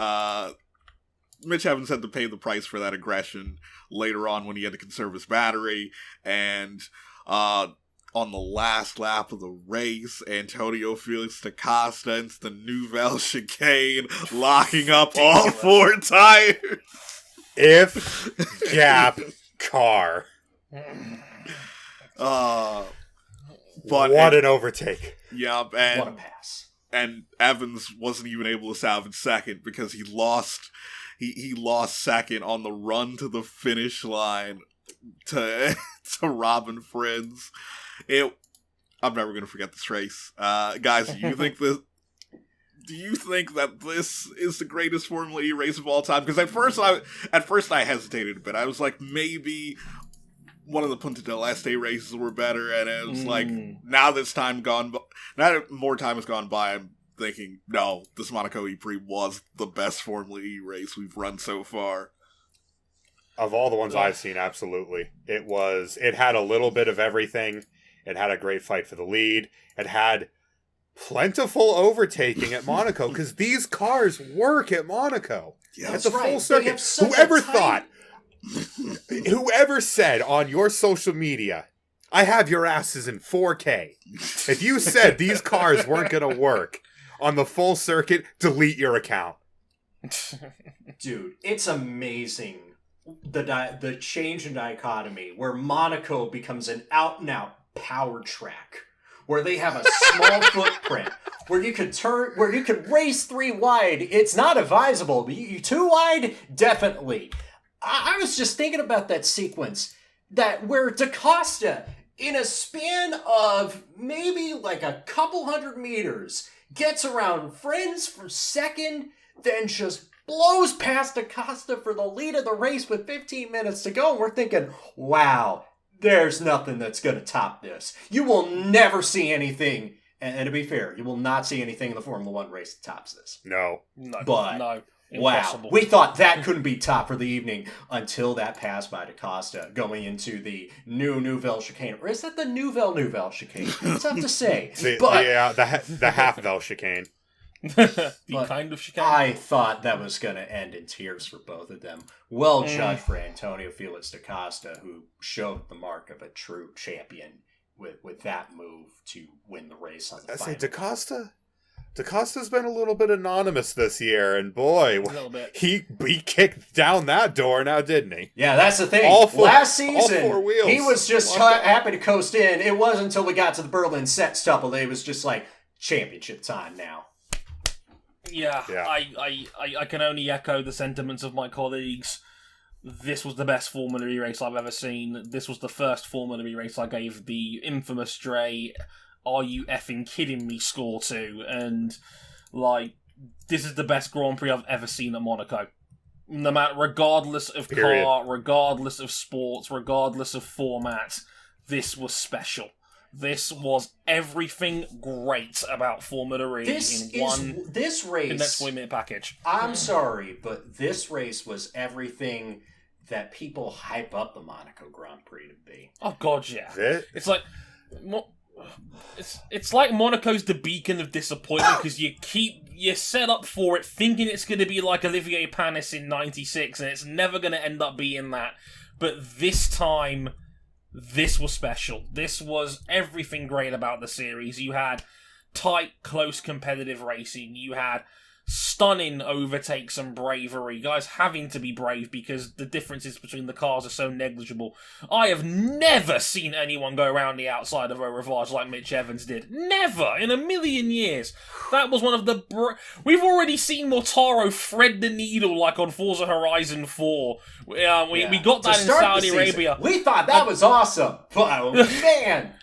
Mitch Evans had to pay the price for that aggression later on when he had to conserve his battery. And on the last lap of the race, Antonio Felix Da Costa into the Nouvelle Chicane, locking up all four tires. If gap car. But what an overtake. Yep, What a pass. And Evans wasn't even able to salvage second because he lost second on the run to the finish line to Robin Frijns. I'm never going to forget this race. Guys, do you think that this is the greatest Formula E race of all time? Because at first I hesitated a bit. I was like, maybe one of the Punta del Este races were better, and it was like, now that more time has gone by, I'm thinking, no, this Monaco E-Prix was the best Formula E race we've run so far. Of all the ones I've seen, absolutely. It had a little bit of everything. It had a great fight for the lead. It had plentiful overtaking at Monaco, because these cars work at Monaco. Yeah, at the right. full circuit. Whoever said on your social media, I have your asses in 4K. If you said these cars weren't going to work on the full circuit, delete your account. Dude, it's amazing the change in dichotomy where Monaco becomes an out-and-out power track, where they have a small footprint, where you could race 3 wide. It's not advisable, but you 2 wide, definitely. I was just thinking about that sequence where Da Costa, in a span of maybe like a couple hundred meters, gets around Frijns for second, then just blows past Da Costa for the lead of the race with 15 minutes to go. And we're thinking, wow, there's nothing that's going to top this. You will never see anything, and to be fair, you will not see anything in the Formula 1 race that tops this. No. But, no. Wow, we thought that couldn't be top for the evening until that pass by Da Costa going into the Nouvelle Chicane. Or is that the Nouvelle Chicane? It's tough to say. The half-Vel Chicane. Kind of chicane. I thought that was going to end in tears for both of them. Well judged for Antonio Felix Da Costa, who showed the mark of a true champion with that move to win the race on the final. Da Costa's been a little bit anonymous this year, and boy, he kicked down that door now, didn't he? Yeah, that's the thing. Last season, he was just happy to coast in. It wasn't until we got to the Berlin set stubble that it was just like, championship time now. Yeah. I can only echo the sentiments of my colleagues. This was the best Formula E race I've ever seen. This was the first Formula E race I gave the infamous Dre, "Are you effing kidding me?" score to, and this is the best Grand Prix I've ever seen at Monaco. no matter, regardless of Period. car, regardless of sports, regardless of format, this was special. This was everything great about Formula E This race condensed 40-minute package. I'm sorry, but this race was everything that people hype up the Monaco Grand Prix to be. Oh god, yeah. It's It's like Monaco's the beacon of disappointment because you're set up for it thinking it's going to be like Olivier Panis in '96 and it's never going to end up being that. But this time, this was special. This was everything great about the series. You had tight, close, competitive racing. You had stunning overtakes and bravery. Guys having to be brave because the differences between the cars are so negligible. I have never seen anyone go around the outside of a Rivage like Mitch Evans did. Never! In a million years. That was one of the... We've already seen Mortaro thread the needle like on Forza Horizon 4. We got that in Saudi Arabia. We thought that was awesome. Oh, man!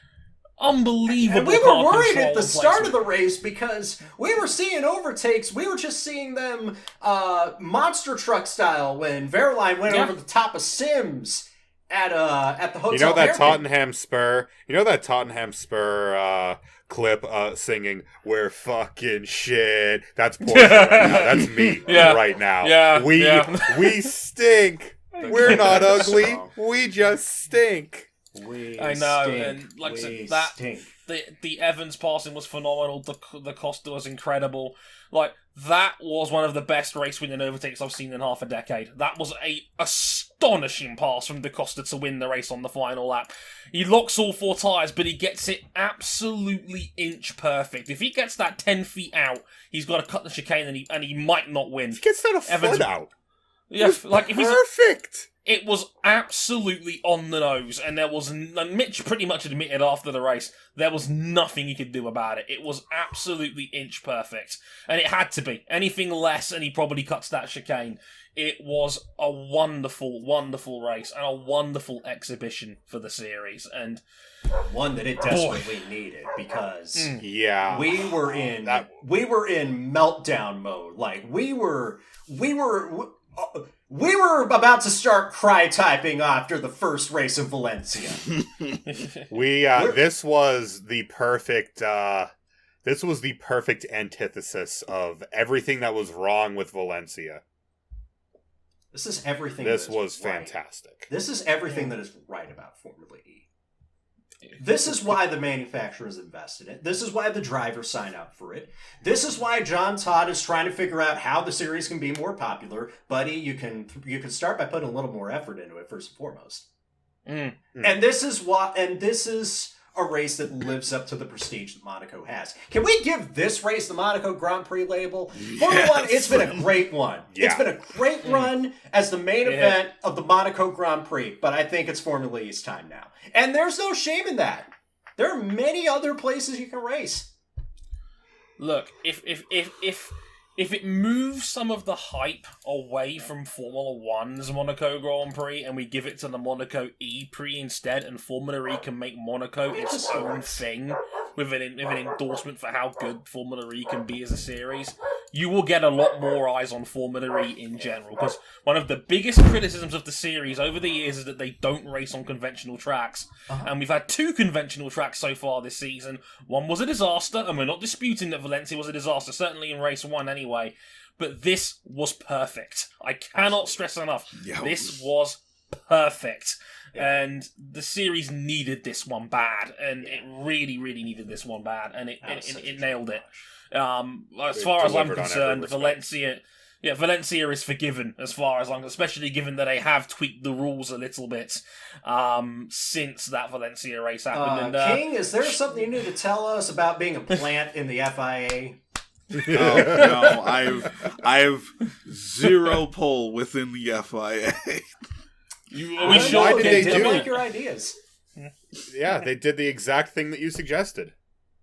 Unbelievable. And we were worried at the start of the race because we were seeing overtakes. We were just seeing them monster truck style when Verline went over the top of Sims at the hotel. You know that Tottenham Spur clip singing "We're fucking shit." That's Porsche right now. That's me right now. Yeah, we stink. We're not ugly. We just stink. I know, and like I said, the Evans passing was phenomenal. The Costa was incredible. Like, that was one of the best race-winning overtakes I've seen in half a decade. That was a astonishing pass from Da Costa to win the race on the final lap. He locks all four tyres, but he gets it absolutely inch perfect. If he gets that 10 feet out, he's got to cut the chicane and he might not win. He gets that a foot out. Yeah, like if perfect. It was absolutely on the nose, and Mitch pretty much admitted after the race, there was nothing he could do about it. It was absolutely inch perfect, and it had to be. Anything less, and he probably cuts that chicane. It was a wonderful, wonderful race, and a wonderful exhibition for the series, and one that it desperately needed because we were in meltdown mode. Like we were about to start cry typing after the first race in Valencia. This was the perfect antithesis of everything that was wrong with Valencia. This is everything. This was fantastic. This is everything that is right about Formula E. This is why the manufacturers invest in it. This is why the drivers sign up for it. This is why John Todd is trying to figure out how the series can be more popular. Buddy, you can start by putting a little more effort into it first and foremost. And this is a race that lives up to the prestige that Monaco has. Can we give this race the Monaco Grand Prix label? Formula One, it's been a great one. Yeah. It's been a great run as the main event of the Monaco Grand Prix, but I think it's Formula E's time now. And there's no shame in that. There are many other places you can race. Look, if it moves some of the hype away from Formula One's Monaco Grand Prix and we give it to the Monaco E-Prix instead, and Formula E can make Monaco its own thing with an endorsement for how good Formula E can be as a series, you will get a lot more eyes on Formula E in general. Because one of the biggest criticisms of the series over the years is that they don't race on conventional tracks. And we've had 2 conventional tracks so far this season. One was a disaster, and we're not disputing that Valencia was a disaster, certainly in race 1 anyway. But this was perfect. I cannot stress enough. This was perfect. And the series needed this one bad, and it really, really needed this one bad, and it nailed it. As far as I'm concerned, Valencia is forgiven as far as especially given that they have tweaked the rules a little bit since that Valencia race happened. King, is there something you need to tell us about being a plant in the FIA? No, I have zero pull within the FIA. Why did they do like your ideas? Yeah, they did the exact thing that you suggested.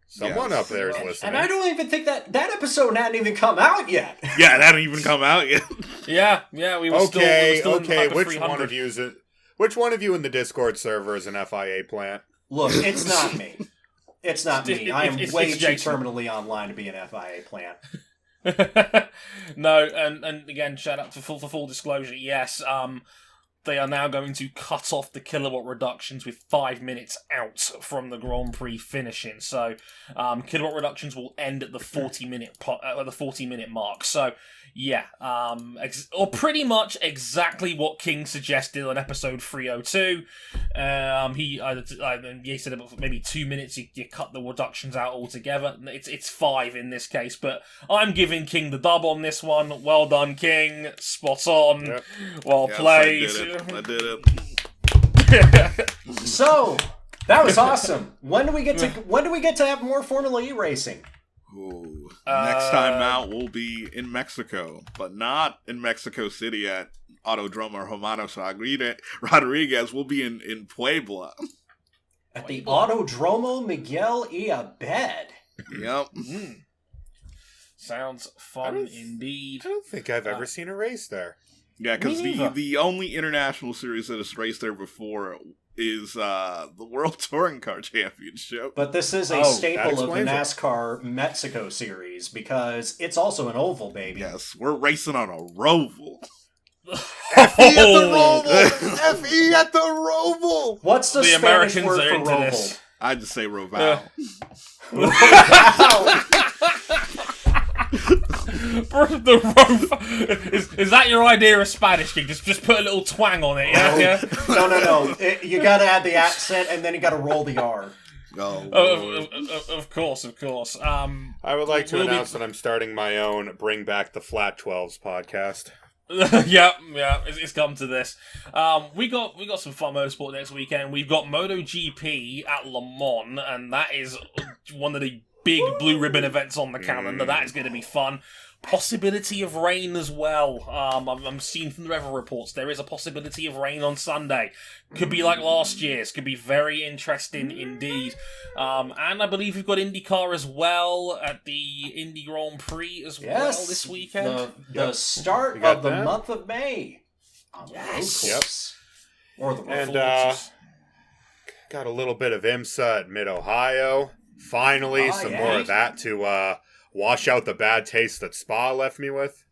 Someone up there is listening. And I don't even think that episode hadn't even come out yet. Yeah, it hadn't even come out yet. Yeah, we were still in the which one of you in the Discord server is an FIA plant? Look, it's not me. It's not me. I am way too terminally online to be an FIA plant. No, and again, shout out for full disclosure. Yes, they are now going to cut off the kilowatt reductions with 5 minutes out from the Grand Prix finishing. So, kilowatt reductions will end at the 40-minute mark. So, yeah, or pretty much exactly what King suggested on episode 302. He said about maybe 2 minutes you cut the reductions out altogether. It's 5 in this case, but I'm giving King the dub on this one. Well done, King. Spot on. Yep. Well played. I did it. So that was awesome. When do we get to have more Formula E racing? Ooh. Next time out we'll be in Mexico, but not in Mexico City at Autodromo Hermanos Rodriguez. We'll be in Puebla. At the Autodromo Miguel y Abed. Yep. Sounds fun indeed. I don't think I've ever seen a race there. Yeah, because the only international series that has raced there before is the World Touring Car Championship. But this is a staple of the NASCAR Mexico series because it's also an oval, baby. Yes, we're racing on a roval. F.E. at the roval! F.E. at the roval! What's the Spanish word for roval? This. I'd just say roval. The is that your idea of Spanish, King? Just put a little twang on it, yeah? No. You gotta add the accent, and then you gotta roll the R. Of course. I would like to announce that I'm starting my own Bring Back the Flat 12s podcast. yeah, it's come to this. We got some fun motorsport next weekend. We've got MotoGP at Le Mans, and that is one of the big blue ribbon events on the calendar. That is going to be fun. Possibility of rain as well. I'm seeing from the weather reports there is a possibility of rain on Sunday. Could be like last year's. Could be very interesting indeed. And I believe we've got IndyCar as well at the Indy Grand Prix as well this weekend. The start of the month of May. Yes. Or the and got a little bit of IMSA at Mid-Ohio. Finally, some more of that to wash out the bad taste that Spa left me with.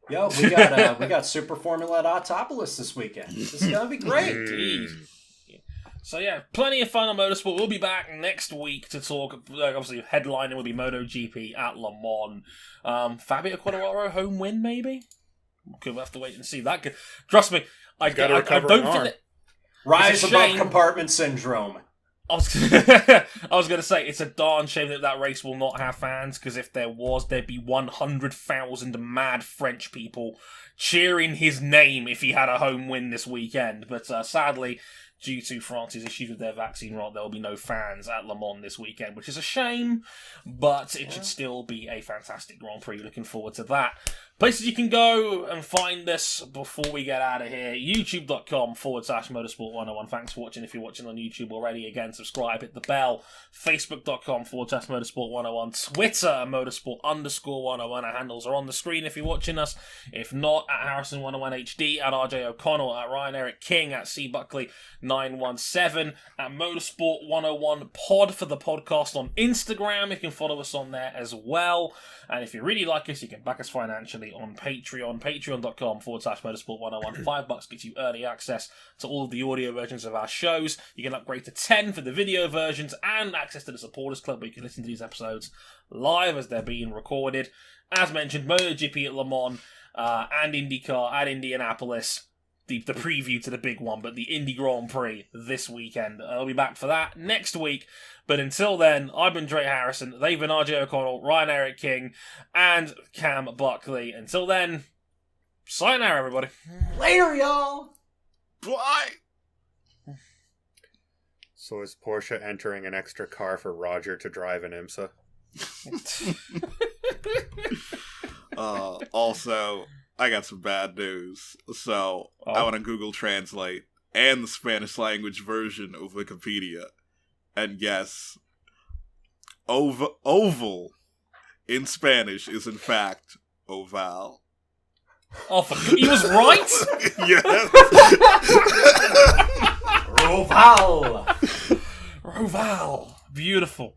Yo, we got Super Formula at Autopolis this weekend. This is gonna be great. So yeah, plenty of fun on motorsport. We'll be back next week to talk. Obviously, headlining will be MotoGP at Le Mans. Fabio Quartararo home win, maybe. We'll have to wait and see. That trust me, I don't think that. Rise above compartment syndrome. I was going to say, it's a darn shame that race will not have fans, because if there was, there'd be 100,000 mad French people cheering his name if he had a home win this weekend. But sadly, due to France's issues with their vaccine rollout, there will be no fans at Le Mans this weekend, which is a shame, but it should still be a fantastic Grand Prix. Looking forward to that. Places you can go and find this before we get out of here. YouTube.com/Motorsport101. Thanks for watching. If you're watching on YouTube already, again, subscribe, hit the bell. Facebook.com/Motorsport101. Twitter, Motorsport_101. Our handles are on the screen if you're watching us. If not, at Harrison101HD, at RJ O'Connell, at Ryan Eric King, at C Buckley 917, at Motorsport101 Pod for the podcast on Instagram. You can follow us on there as well. And if you really like us, you can back us financially on Patreon. Patreon.com/Motorsport101. $5 gets you early access to all of the audio versions of our shows. You can upgrade to 10 for the video versions and access to the Supporters Club, where you can listen to these episodes live as they're being recorded. As mentioned, MotoGP at Le Mans and IndyCar at Indianapolis. The preview to the big one, but the Indy Grand Prix this weekend. I'll be back for that next week. But until then, I've been Dre Harrison. They've been RJ O'Connell, Ryan Eric King, and Cam Buckley. Until then, sayonara, everybody. Later, y'all. Bye. So is Porsche entering an extra car for Roger to drive in IMSA? Also, I got some bad news. So, I want to Google Translate and the Spanish language version of Wikipedia. And yes, oval in Spanish is in fact oval. Oh, he was right? Yes. Roval. Roval. Beautiful.